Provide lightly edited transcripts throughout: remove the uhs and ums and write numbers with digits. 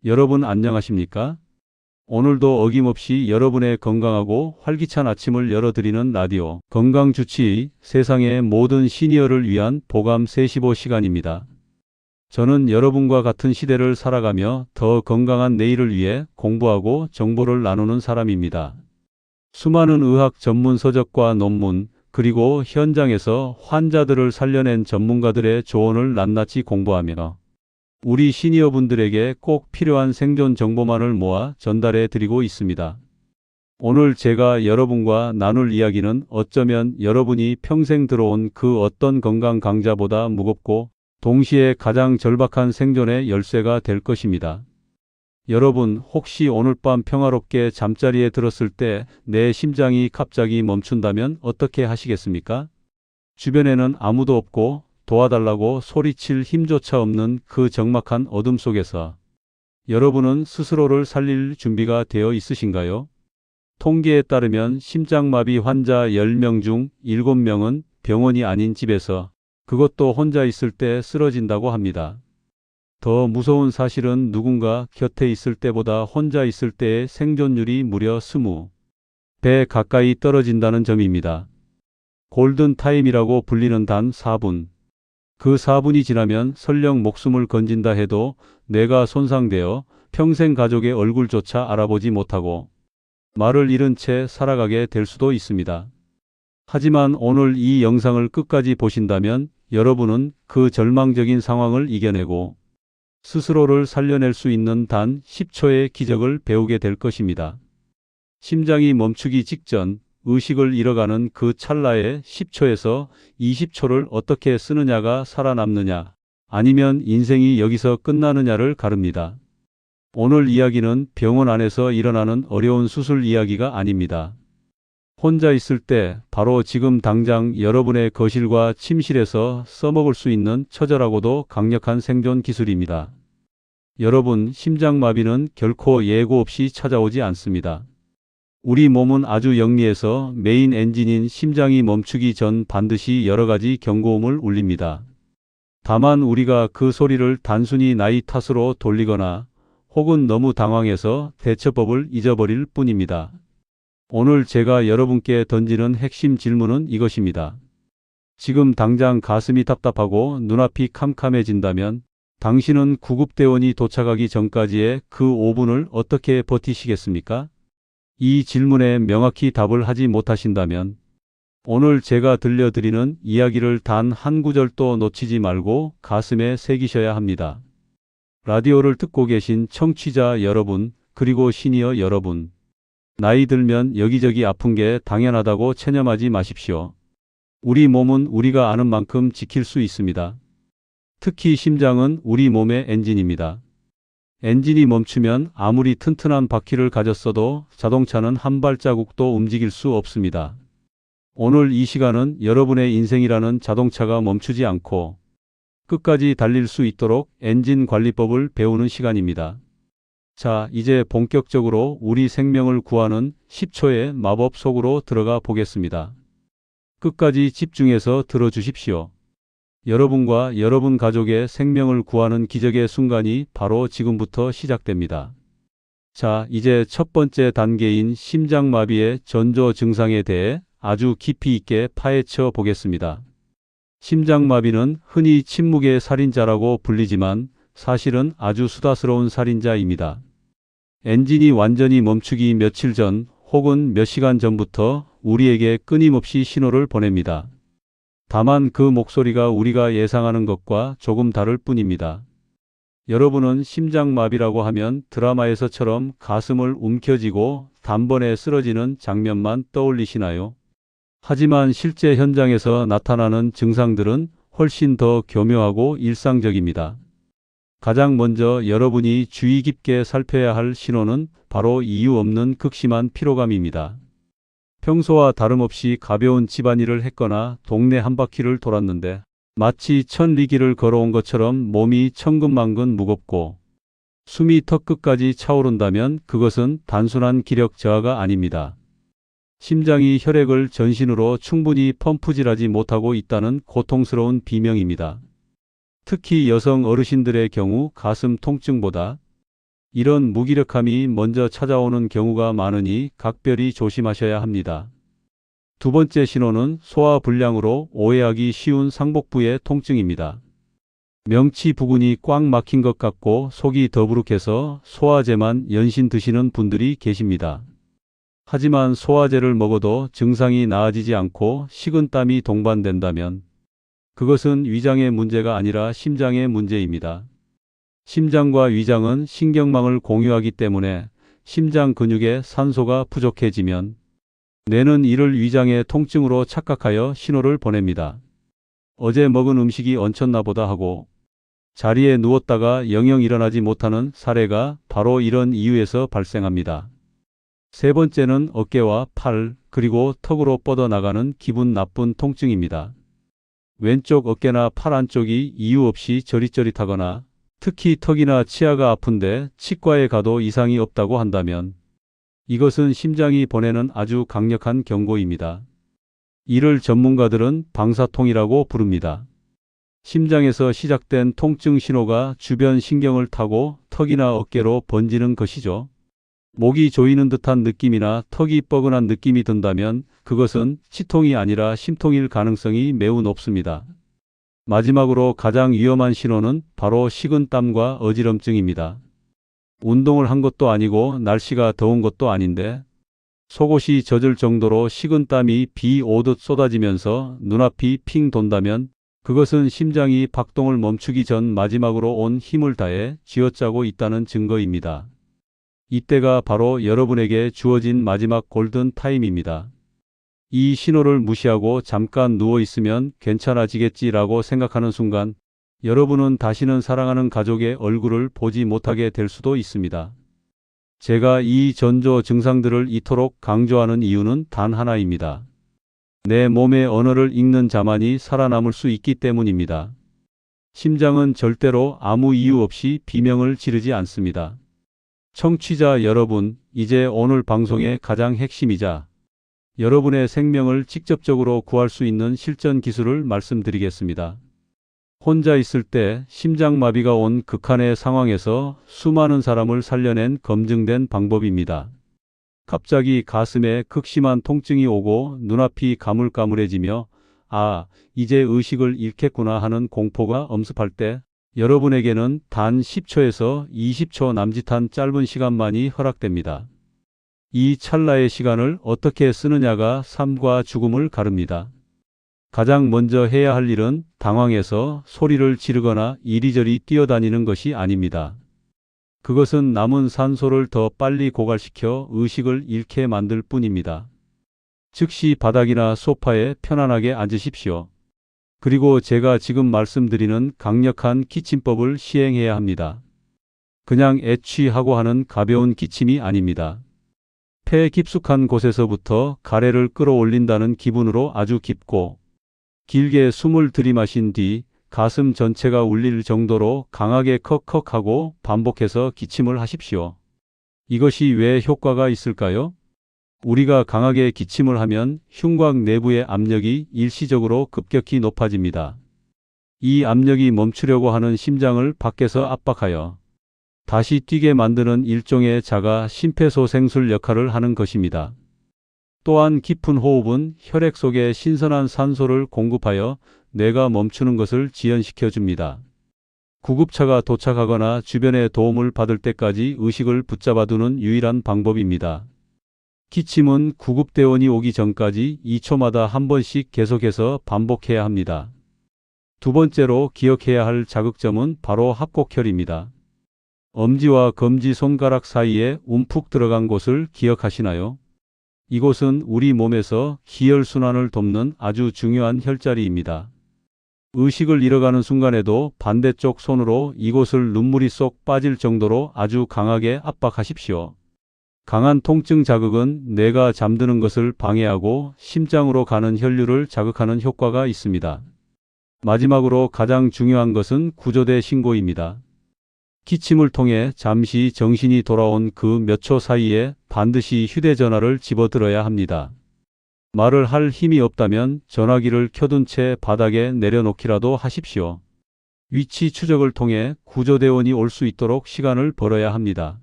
여러분 안녕하십니까? 오늘도 어김없이 여러분의 건강하고 활기찬 아침을 열어드리는 라디오 건강주치 세상의 모든 시니어를 위한 보감 315 시간입니다. 저는 여러분과 같은 시대를 살아가며 더 건강한 내일을 위해 공부하고 정보를 나누는 사람입니다. 수많은 의학 전문 서적과 논문, 그리고 현장에서 환자들을 살려낸 전문가들의 조언을 낱낱이 공부하며 우리 시니어분들에게 꼭 필요한 생존 정보만을 모아 전달해 드리고 있습니다. 오늘 제가 여러분과 나눌 이야기는 어쩌면 여러분이 평생 들어온 그 어떤 건강 강좌보다 무겁고 동시에 가장 절박한 생존의 열쇠가 될 것입니다. 여러분, 혹시 오늘 밤 평화롭게 잠자리에 들었을 때 내 심장이 갑자기 멈춘다면 어떻게 하시겠습니까? 주변에는 아무도 없고 도와달라고 소리칠 힘조차 없는 그 적막한 어둠 속에서 여러분은 스스로를 살릴 준비가 되어 있으신가요? 통계에 따르면 심장마비 환자 10명 중 7명은 병원이 아닌 집에서, 그것도 혼자 있을 때 쓰러진다고 합니다. 더 무서운 사실은 누군가 곁에 있을 때보다 혼자 있을 때의 생존율이 무려 20배 가까이 떨어진다는 점입니다. 골든타임이라고 불리는 단 4분. 그 4분이 지나면 설령 목숨을 건진다 해도 뇌가 손상되어 평생 가족의 얼굴조차 알아보지 못하고 말을 잃은 채 살아가게 될 수도 있습니다. 하지만 오늘 이 영상을 끝까지 보신다면 여러분은 그 절망적인 상황을 이겨내고 스스로를 살려낼 수 있는 단 10초의 기적을 배우게 될 것입니다. 심장이 멈추기 직전 의식을 잃어가는 그 찰나의 10초에서 20초를 어떻게 쓰느냐가 살아남느냐, 아니면 인생이 여기서 끝나느냐를 가릅니다. 오늘 이야기는 병원 안에서 일어나는 어려운 수술 이야기가 아닙니다. 혼자 있을 때 바로 지금 당장 여러분의 거실과 침실에서 써먹을 수 있는 처절하고도 강력한 생존 기술입니다. 여러분, 심장마비는 결코 예고 없이 찾아오지 않습니다. 우리 몸은 아주 영리해서 메인 엔진인 심장이 멈추기 전 반드시 여러 가지 경고음을 울립니다. 다만 우리가 그 소리를 단순히 나이 탓으로 돌리거나 혹은 너무 당황해서 대처법을 잊어버릴 뿐입니다. 오늘 제가 여러분께 던지는 핵심 질문은 이것입니다. 지금 당장 가슴이 답답하고 눈앞이 캄캄해진다면 당신은 구급대원이 도착하기 전까지의 그 5분을 어떻게 버티시겠습니까? 이 질문에 명확히 답을 하지 못하신다면 오늘 제가 들려드리는 이야기를 단 한 구절도 놓치지 말고 가슴에 새기셔야 합니다. 라디오를 듣고 계신 청취자 여러분, 그리고 시니어 여러분, 나이 들면 여기저기 아픈 게 당연하다고 체념하지 마십시오. 우리 몸은 우리가 아는 만큼 지킬 수 있습니다. 특히 심장은 우리 몸의 엔진입니다. 엔진이 멈추면 아무리 튼튼한 바퀴를 가졌어도 자동차는 한 발자국도 움직일 수 없습니다. 오늘 이 시간은 여러분의 인생이라는 자동차가 멈추지 않고 끝까지 달릴 수 있도록 엔진 관리법을 배우는 시간입니다. 자, 이제 본격적으로 우리 생명을 구하는 10초의 마법 속으로 들어가 보겠습니다. 끝까지 집중해서 들어주십시오. 여러분과 여러분 가족의 생명을 구하는 기적의 순간이 바로 지금부터 시작됩니다. 자, 이제 첫 번째 단계인 심장마비의 전조 증상에 대해 아주 깊이 있게 파헤쳐 보겠습니다. 심장마비는 흔히 침묵의 살인자라고 불리지만 사실은 아주 수다스러운 살인자입니다. 엔진이 완전히 멈추기 며칠 전 혹은 몇 시간 전부터 우리에게 끊임없이 신호를 보냅니다. 다만 그 목소리가 우리가 예상하는 것과 조금 다를 뿐입니다. 여러분은 심장마비라고 하면 드라마에서처럼 가슴을 움켜쥐고 단번에 쓰러지는 장면만 떠올리시나요? 하지만 실제 현장에서 나타나는 증상들은 훨씬 더 교묘하고 일상적입니다. 가장 먼저 여러분이 주의 깊게 살펴야 할 신호는 바로 이유 없는 극심한 피로감입니다. 평소와 다름없이 가벼운 집안일을 했거나 동네 한 바퀴를 돌았는데 마치 천리길을 걸어온 것처럼 몸이 천근만근 무겁고 숨이 턱끝까지 차오른다면 그것은 단순한 기력 저하가 아닙니다. 심장이 혈액을 전신으로 충분히 펌프질하지 못하고 있다는 고통스러운 비명입니다. 특히 여성 어르신들의 경우 가슴 통증보다 이런 무기력함이 먼저 찾아오는 경우가 많으니 각별히 조심하셔야 합니다. 두 번째 신호는 소화불량으로 오해하기 쉬운 상복부의 통증입니다. 명치 부근이 꽉 막힌 것 같고 속이 더부룩해서 소화제만 연신 드시는 분들이 계십니다. 하지만 소화제를 먹어도 증상이 나아지지 않고 식은땀이 동반된다면 그것은 위장의 문제가 아니라 심장의 문제입니다. 심장과 위장은 신경망을 공유하기 때문에 심장 근육에 산소가 부족해지면 뇌는 이를 위장의 통증으로 착각하여 신호를 보냅니다. 어제 먹은 음식이 얹혔나 보다 하고 자리에 누웠다가 영영 일어나지 못하는 사례가 바로 이런 이유에서 발생합니다. 세 번째는 어깨와 팔, 그리고 턱으로 뻗어나가는 기분 나쁜 통증입니다. 왼쪽 어깨나 팔 안쪽이 이유 없이 저릿저릿하거나 특히 턱이나 치아가 아픈데 치과에 가도 이상이 없다고 한다면 이것은 심장이 보내는 아주 강력한 경고입니다. 이를 전문가들은 방사통이라고 부릅니다. 심장에서 시작된 통증 신호가 주변 신경을 타고 턱이나 어깨로 번지는 것이죠. 목이 조이는 듯한 느낌이나 턱이 뻐근한 느낌이 든다면 그것은 치통이 아니라 심통일 가능성이 매우 높습니다. 마지막으로 가장 위험한 신호는 바로 식은땀과 어지럼증입니다. 운동을 한 것도 아니고 날씨가 더운 것도 아닌데 속옷이 젖을 정도로 식은땀이 비 오듯 쏟아지면서 눈앞이 핑 돈다면 그것은 심장이 박동을 멈추기 전 마지막으로 온 힘을 다해 쥐어짜고 있다는 증거입니다. 이때가 바로 여러분에게 주어진 마지막 골든 타임입니다. 이 신호를 무시하고 잠깐 누워 있으면 괜찮아지겠지라고 생각하는 순간 여러분은 다시는 사랑하는 가족의 얼굴을 보지 못하게 될 수도 있습니다. 제가 이 전조 증상들을 이토록 강조하는 이유는 단 하나입니다. 내 몸의 언어를 읽는 자만이 살아남을 수 있기 때문입니다. 심장은 절대로 아무 이유 없이 비명을 지르지 않습니다. 청취자 여러분, 이제 오늘 방송의 가장 핵심이자 여러분의 생명을 직접적으로 구할 수 있는 실전 기술을 말씀드리겠습니다. 혼자 있을 때 심장마비가 온 극한의 상황에서 수많은 사람을 살려낸 검증된 방법입니다. 갑자기 가슴에 극심한 통증이 오고 눈앞이 가물가물해지며 아, 이제 의식을 잃겠구나 하는 공포가 엄습할 때 여러분에게는 단 10초에서 20초 남짓한 짧은 시간만이 허락됩니다. 이 찰나의 시간을 어떻게 쓰느냐가 삶과 죽음을 가릅니다. 가장 먼저 해야 할 일은 당황해서 소리를 지르거나 이리저리 뛰어다니는 것이 아닙니다. 그것은 남은 산소를 더 빨리 고갈시켜 의식을 잃게 만들 뿐입니다. 즉시 바닥이나 소파에 편안하게 앉으십시오. 그리고 제가 지금 말씀드리는 강력한 기침법을 시행해야 합니다. 그냥 애취하고 하는 가벼운 기침이 아닙니다. 폐 깊숙한 곳에서부터 가래를 끌어올린다는 기분으로 아주 깊고 길게 숨을 들이마신 뒤 가슴 전체가 울릴 정도로 강하게 컥컥하고 반복해서 기침을 하십시오. 이것이 왜 효과가 있을까요? 우리가 강하게 기침을 하면 흉곽 내부의 압력이 일시적으로 급격히 높아집니다. 이 압력이 멈추려고 하는 심장을 밖에서 압박하여 다시 뛰게 만드는 일종의 자가 심폐소생술 역할을 하는 것입니다. 또한 깊은 호흡은 혈액 속에 신선한 산소를 공급하여 뇌가 멈추는 것을 지연시켜 줍니다. 구급차가 도착하거나 주변의 도움을 받을 때까지 의식을 붙잡아두는 유일한 방법입니다. 기침은 구급대원이 오기 전까지 2초마다 한 번씩 계속해서 반복해야 합니다. 두 번째로 기억해야 할 자극점은 바로 합곡혈입니다. 엄지와 검지 손가락 사이에 움푹 들어간 곳을 기억하시나요? 이곳은 우리 몸에서 기혈순환을 돕는 아주 중요한 혈자리입니다. 의식을 잃어가는 순간에도 반대쪽 손으로 이곳을 눈물이 쏙 빠질 정도로 아주 강하게 압박하십시오. 강한 통증 자극은 뇌가 잠드는 것을 방해하고 심장으로 가는 혈류를 자극하는 효과가 있습니다. 마지막으로 가장 중요한 것은 구조대 신고입니다. 기침을 통해 잠시 정신이 돌아온 그 몇 초 사이에 반드시 휴대전화를 집어들어야 합니다. 말을 할 힘이 없다면 전화기를 켜둔 채 바닥에 내려놓기라도 하십시오. 위치 추적을 통해 구조대원이 올 수 있도록 시간을 벌어야 합니다.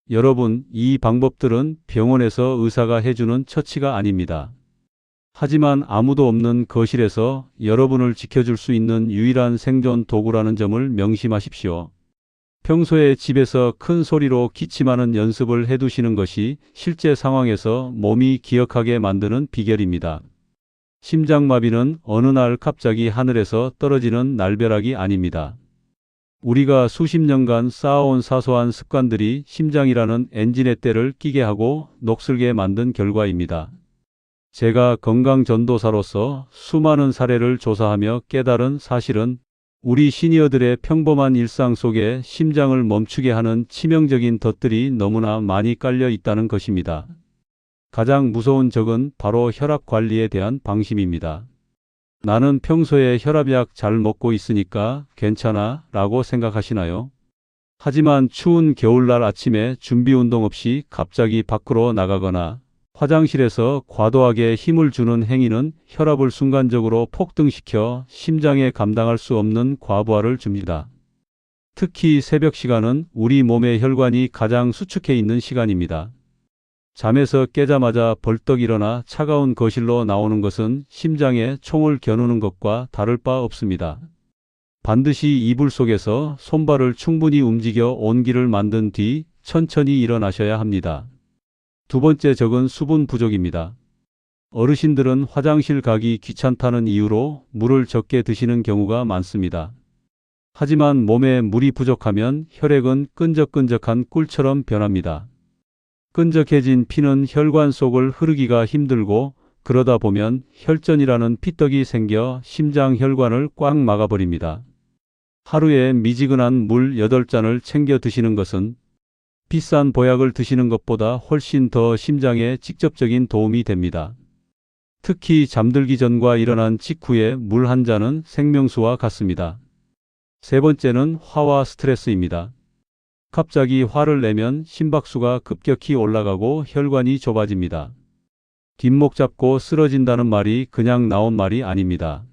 여러분, 이 방법들은 병원에서 의사가 해주는 처치가 아닙니다. 하지만 아무도 없는 거실에서 여러분을 지켜줄 수 있는 유일한 생존 도구라는 점을 명심하십시오. 평소에 집에서 큰 소리로 기침하는 연습을 해두시는 것이 실제 상황에서 몸이 기억하게 만드는 비결입니다. 심장마비는 어느 날 갑자기 하늘에서 떨어지는 날벼락이 아닙니다. 우리가 수십 년간 쌓아온 사소한 습관들이 심장이라는 엔진의 때를 끼게 하고 녹슬게 만든 결과입니다. 제가 건강전도사로서 수많은 사례를 조사하며 깨달은 사실은 우리 시니어들의 평범한 일상 속에 심장을 멈추게 하는 치명적인 덫들이 너무나 많이 깔려 있다는 것입니다. 가장 무서운 적은 바로 혈압 관리에 대한 방심입니다. 나는 평소에 혈압약 잘 먹고 있으니까 괜찮아 라고 생각하시나요? 하지만 추운 겨울날 아침에 준비 운동 없이 갑자기 밖으로 나가거나 화장실에서 과도하게 힘을 주는 행위는 혈압을 순간적으로 폭등시켜 심장에 감당할 수 없는 과부하를 줍니다. 특히 새벽 시간은 우리 몸의 혈관이 가장 수축해 있는 시간입니다. 잠에서 깨자마자 벌떡 일어나 차가운 거실로 나오는 것은 심장에 총을 겨누는 것과 다를 바 없습니다. 반드시 이불 속에서 손발을 충분히 움직여 온기를 만든 뒤 천천히 일어나셔야 합니다. 두 번째 적은 수분 부족입니다. 어르신들은 화장실 가기 귀찮다는 이유로 물을 적게 드시는 경우가 많습니다. 하지만 몸에 물이 부족하면 혈액은 끈적끈적한 꿀처럼 변합니다. 끈적해진 피는 혈관 속을 흐르기가 힘들고 그러다 보면 혈전이라는 피떡이 생겨 심장 혈관을 꽉 막아버립니다. 하루에 미지근한 물 8잔을 챙겨 드시는 것은 비싼 보약을 드시는 것보다 훨씬 더 심장에 직접적인 도움이 됩니다. 특히 잠들기 전과 일어난 직후에 물 한 잔은 생명수와 같습니다. 세 번째는 화와 스트레스입니다. 갑자기 화를 내면 심박수가 급격히 올라가고 혈관이 좁아집니다. 뒷목 잡고 쓰러진다는 말이 그냥 나온 말이 아닙니다.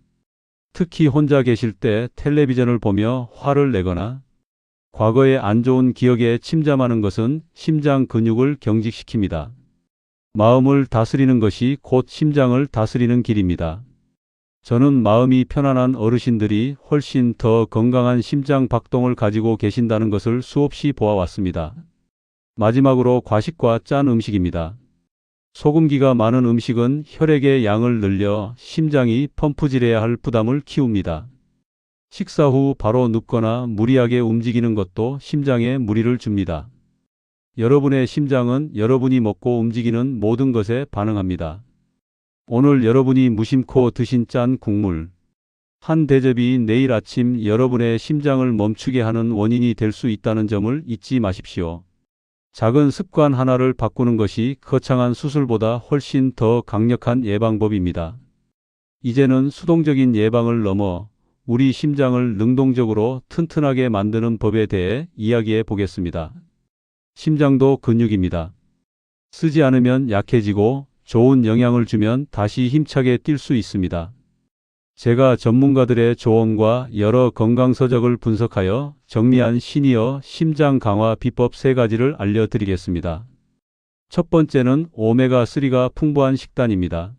특히 혼자 계실 때 텔레비전을 보며 화를 내거나 과거의 안 좋은 기억에 침잠하는 것은 심장 근육을 경직시킵니다. 마음을 다스리는 것이 곧 심장을 다스리는 길입니다. 저는 마음이 편안한 어르신들이 훨씬 더 건강한 심장 박동을 가지고 계신다는 것을 수없이 보아왔습니다. 마지막으로 과식과 짠 음식입니다. 소금기가 많은 음식은 혈액의 양을 늘려 심장이 펌프질해야 할 부담을 키웁니다. 식사 후 바로 눕거나 무리하게 움직이는 것도 심장에 무리를 줍니다. 여러분의 심장은 여러분이 먹고 움직이는 모든 것에 반응합니다. 오늘 여러분이 무심코 드신 짠 국물 한 대접이 내일 아침 여러분의 심장을 멈추게 하는 원인이 될 수 있다는 점을 잊지 마십시오. 작은 습관 하나를 바꾸는 것이 거창한 수술보다 훨씬 더 강력한 예방법입니다. 이제는 수동적인 예방을 넘어 우리 심장을 능동적으로 튼튼하게 만드는 법에 대해 이야기해 보겠습니다. 심장도 근육입니다. 쓰지 않으면 약해지고 좋은 영향을 주면 다시 힘차게 뛸 수 있습니다. 제가 전문가들의 조언과 여러 건강서적을 분석하여 정리한 시니어 심장 강화 비법 3가지를 알려드리겠습니다. 첫 번째는 오메가3가 풍부한 식단입니다.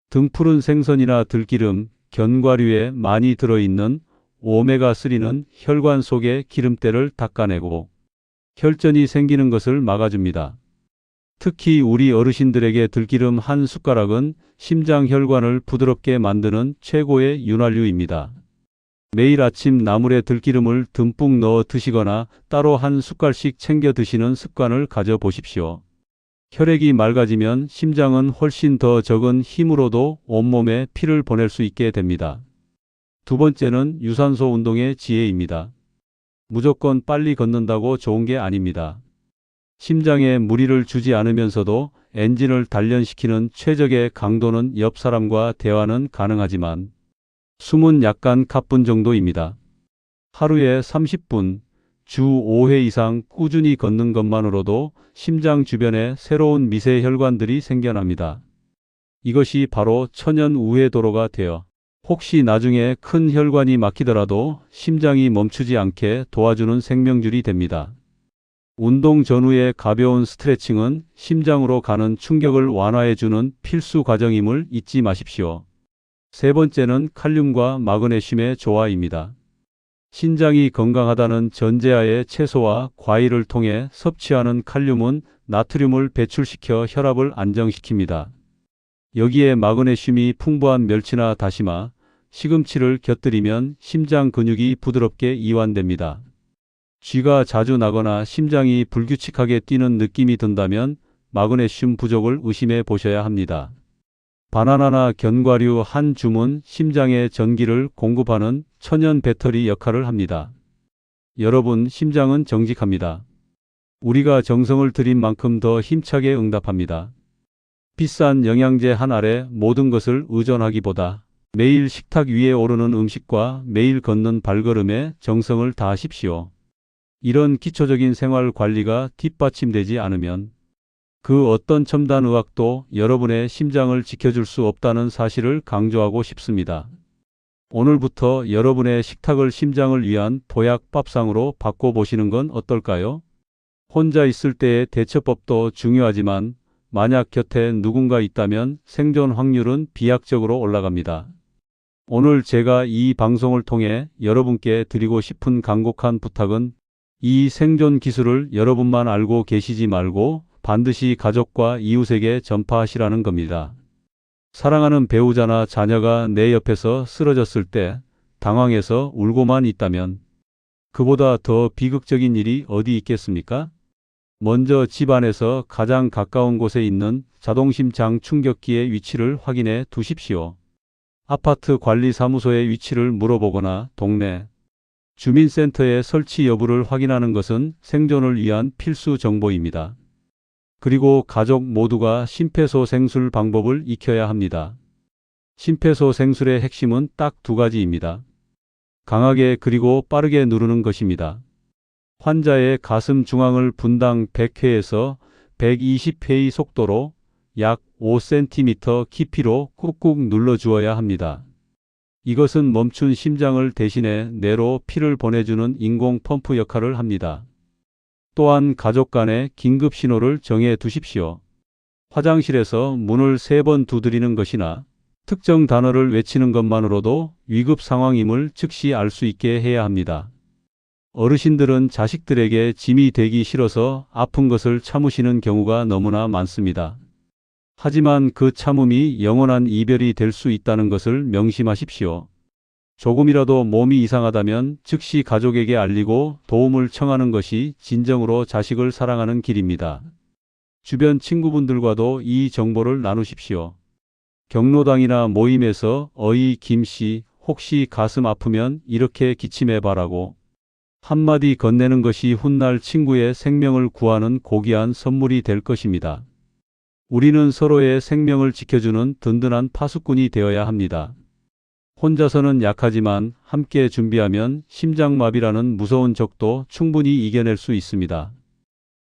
등푸른 생선이나 들기름, 견과류에 많이 들어있는 오메가3는 혈관 속의 기름때를 닦아내고 혈전이 생기는 것을 막아줍니다. 특히 우리 어르신들에게 들기름 한 숟가락은 심장 혈관을 부드럽게 만드는 최고의 윤활유입니다. 매일 아침 나물에 들기름을 듬뿍 넣어 드시거나 따로 한 숟갈씩 챙겨 드시는 습관을 가져보십시오. 혈액이 맑아지면 심장은 훨씬 더 적은 힘으로도 온몸에 피를 보낼 수 있게 됩니다. 두 번째는 유산소 운동의 지혜입니다. 무조건 빨리 걷는다고 좋은 게 아닙니다. 심장에 무리를 주지 않으면서도 엔진을 단련시키는 최적의 강도는 옆 사람과 대화는 가능하지만 숨은 약간 가쁜 정도입니다. 하루에 30분, 주 5회 이상 꾸준히 걷는 것만으로도 심장 주변에 새로운 미세 혈관들이 생겨납니다. 이것이 바로 천연 우회 도로가 되어 혹시 나중에 큰 혈관이 막히더라도 심장이 멈추지 않게 도와주는 생명줄이 됩니다. 운동 전후의 가벼운 스트레칭은 심장으로 가는 충격을 완화해주는 필수 과정임을 잊지 마십시오. 세 번째는 칼륨과 마그네슘의 조화입니다. 신장이 건강하다는 전제하에 채소와 과일을 통해 섭취하는 칼륨은 나트륨을 배출시켜 혈압을 안정시킵니다. 여기에 마그네슘이 풍부한 멸치나 다시마, 시금치를 곁들이면 심장 근육이 부드럽게 이완됩니다. 쥐가 자주 나거나 심장이 불규칙하게 뛰는 느낌이 든다면 마그네슘 부족을 의심해 보셔야 합니다. 바나나나 견과류 한 줌은 심장에 전기를 공급하는 천연 배터리 역할을 합니다. 여러분, 심장은 정직합니다. 우리가 정성을 들인 만큼 더 힘차게 응답합니다. 비싼 영양제 한 알에 모든 것을 의존하기보다 매일 식탁 위에 오르는 음식과 매일 걷는 발걸음에 정성을 다하십시오. 이런 기초적인 생활 관리가 뒷받침되지 않으면 그 어떤 첨단 의학도 여러분의 심장을 지켜줄 수 없다는 사실을 강조하고 싶습니다. 오늘부터 여러분의 식탁을 심장을 위한 보약 밥상으로 바꿔보시는 건 어떨까요? 혼자 있을 때의 대처법도 중요하지만 만약 곁에 누군가 있다면 생존 확률은 비약적으로 올라갑니다. 오늘 제가 이 방송을 통해 여러분께 드리고 싶은 간곡한 부탁은 이 생존 기술을 여러분만 알고 계시지 말고 반드시 가족과 이웃에게 전파하시라는 겁니다. 사랑하는 배우자나 자녀가 내 옆에서 쓰러졌을 때 당황해서 울고만 있다면 그보다 더 비극적인 일이 어디 있겠습니까? 먼저 집안에서 가장 가까운 곳에 있는 자동심장 충격기의 위치를 확인해 두십시오. 아파트 관리사무소의 위치를 물어보거나 동네 주민센터의 설치 여부를 확인하는 것은 생존을 위한 필수 정보입니다. 그리고 가족 모두가 심폐소생술 방법을 익혀야 합니다. 심폐소생술의 핵심은 딱 두 가지입니다. 강하게 그리고 빠르게 누르는 것입니다. 환자의 가슴 중앙을 분당 100회에서 120회의 속도로 약 5cm 깊이로 꾹꾹 눌러주어야 합니다. 이것은 멈춘 심장을 대신해 뇌로 피를 보내주는 인공 펌프 역할을 합니다. 또한 가족 간의 긴급 신호를 정해 두십시오. 화장실에서 문을 3번 두드리는 것이나 특정 단어를 외치는 것만으로도 위급 상황임을 즉시 알 수 있게 해야 합니다. 어르신들은 자식들에게 짐이 되기 싫어서 아픈 것을 참으시는 경우가 너무나 많습니다. 하지만 그 참음이 영원한 이별이 될 수 있다는 것을 명심하십시오. 조금이라도 몸이 이상하다면 즉시 가족에게 알리고 도움을 청하는 것이 진정으로 자식을 사랑하는 길입니다. 주변 친구분들과도 이 정보를 나누십시오. 경로당이나 모임에서 어이 김씨 혹시 가슴 아프면 이렇게 기침해봐라고 한마디 건네는 것이 훗날 친구의 생명을 구하는 고귀한 선물이 될 것입니다. 우리는 서로의 생명을 지켜주는 든든한 파수꾼이 되어야 합니다. 혼자서는 약하지만 함께 준비하면 심장마비라는 무서운 적도 충분히 이겨낼 수 있습니다.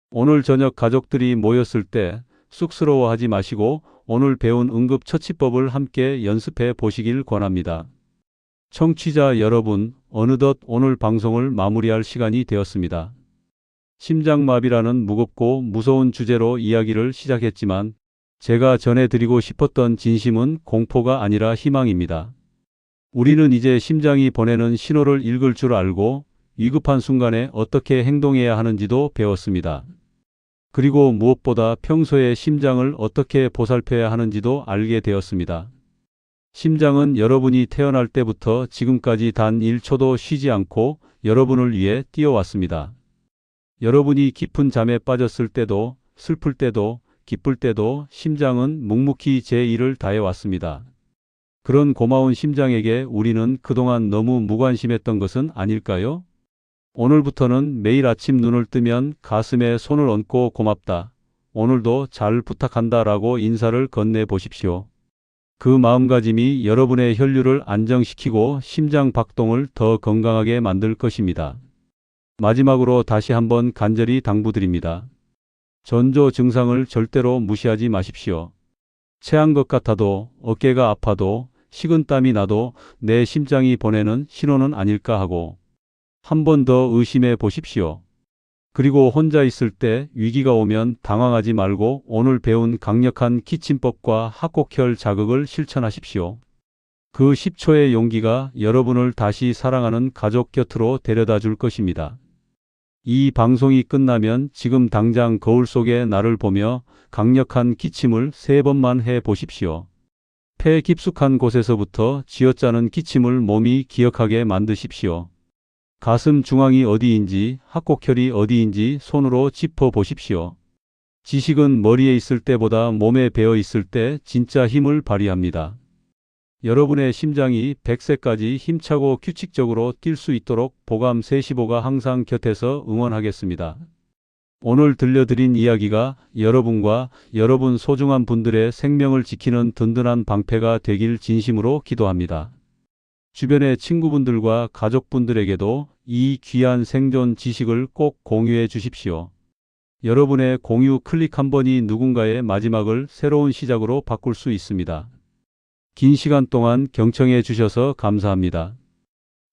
오늘 저녁 가족들이 모였을 때 쑥스러워하지 마시고 오늘 배운 응급처치법을 함께 연습해 보시길 권합니다. 청취자 여러분, 어느덧 오늘 방송을 마무리할 시간이 되었습니다. 심장마비라는 무겁고 무서운 주제로 이야기를 시작했지만 제가 전해드리고 싶었던 진심은 공포가 아니라 희망입니다. 우리는 이제 심장이 보내는 신호를 읽을 줄 알고 위급한 순간에 어떻게 행동해야 하는지도 배웠습니다. 그리고 무엇보다 평소에 심장을 어떻게 보살펴야 하는지도 알게 되었습니다. 심장은 여러분이 태어날 때부터 지금까지 단 1초도 쉬지 않고 여러분을 위해 뛰어왔습니다. 여러분이 깊은 잠에 빠졌을 때도, 슬플 때도, 기쁠 때도 심장은 묵묵히 제 일을 다해왔습니다. 그런 고마운 심장에게 우리는 그동안 너무 무관심했던 것은 아닐까요? 오늘부터는 매일 아침 눈을 뜨면 가슴에 손을 얹고 고맙다. 오늘도 잘 부탁한다 라고 인사를 건네 보십시오. 그 마음가짐이 여러분의 혈류를 안정시키고 심장 박동을 더 건강하게 만들 것입니다. 마지막으로 다시 한번 간절히 당부드립니다. 전조 증상을 절대로 무시하지 마십시오. 체한 것 같아도, 어깨가 아파도, 식은땀이 나도 내 심장이 보내는 신호는 아닐까 하고 한 번 더 의심해 보십시오. 그리고 혼자 있을 때 위기가 오면 당황하지 말고 오늘 배운 강력한 기침법과 합곡혈 자극을 실천하십시오. 그 10초의 용기가 여러분을 다시 사랑하는 가족 곁으로 데려다 줄 것입니다. 이 방송이 끝나면 지금 당장 거울 속의 나를 보며 강력한 기침을 3번만 해 보십시오. 폐 깊숙한 곳에서부터 쥐어짜는 기침을 몸이 기억하게 만드십시오. 가슴 중앙이 어디인지, 합곡혈이 어디인지 손으로 짚어 보십시오. 지식은 머리에 있을 때보다 몸에 배어 있을 때 진짜 힘을 발휘합니다. 여러분의 심장이 100세까지 힘차고 규칙적으로 뛸 수 있도록 보감 45가 항상 곁에서 응원하겠습니다. 오늘 들려드린 이야기가 여러분과 여러분 소중한 분들의 생명을 지키는 든든한 방패가 되길 진심으로 기도합니다. 주변의 친구분들과 가족분들에게도 이 귀한 생존 지식을 꼭 공유해 주십시오. 여러분의 공유 클릭 한 번이 누군가의 마지막을 새로운 시작으로 바꿀 수 있습니다. 긴 시간 동안 경청해 주셔서 감사합니다.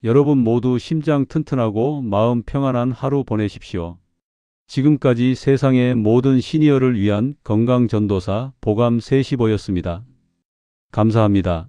여러분 모두 심장 튼튼하고 마음 평안한 하루 보내십시오. 지금까지 세상의 모든 시니어를 위한 건강 전도사 보감 45였습니다. 감사합니다.